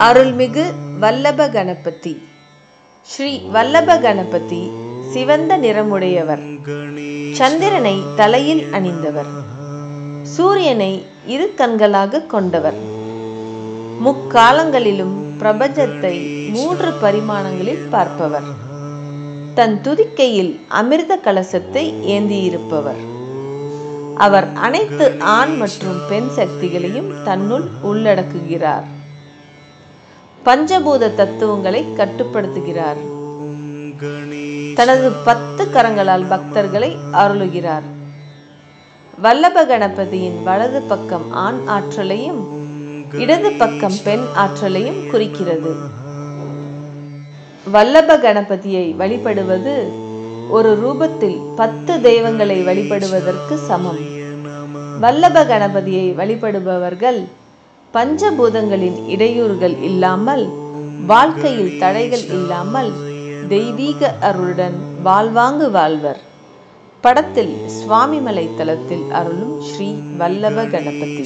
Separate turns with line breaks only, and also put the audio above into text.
அருள்மிகு வல்லப கணபதி. ஸ்ரீ வல்லப கணபதி சிவந்த நிறமுடையவர். சந்திரனை தலையில் அணிந்தவர். சூரியனை இரு கண்களாக கொண்டவர். முக்காலங்களிலும் பிரபஞ்சத்தை 3 பரிமாணங்களில் பார்ப்பவர். தன் துதிக்கையில் அமிர்த கலசத்தை ஏந்தியிருப்பவர். அவர் அனைத்து ஆண் மற்றும் பெண் சக்திகளையும் தன்னுள் உள்ளடக்குகிறார். பஞ்சபூத தத்துவங்களை கட்டுப்படுத்துகிறார். தனது 10 கரங்களால் பக்தர்களை அருளுகிறார். வல்லப கணபதியின் வலது பக்கம் ஆண் ஆற்றலையும் இடது பக்கம் பெண் ஆற்றலையும் குறிக்கிறது. வல்லப கணபதியை வழிபடுவது ஒரு ரூபத்தில் 10 தெய்வங்களை வழிபடுவதற்கு சமம். வல்லப கணபதியை வழிபடுபவர்கள் பஞ்சபூதங்களின் இடையூறுகள் இல்லாமல், வாழ்க்கையில் தடைகள் இல்லாமல் தெய்வீக அருளுடன் வாழ்வாங்கு வாழ்வர். படத்தில் சுவாமிமலை தலத்தில் அருளும் ஸ்ரீ வல்லப கணபதி.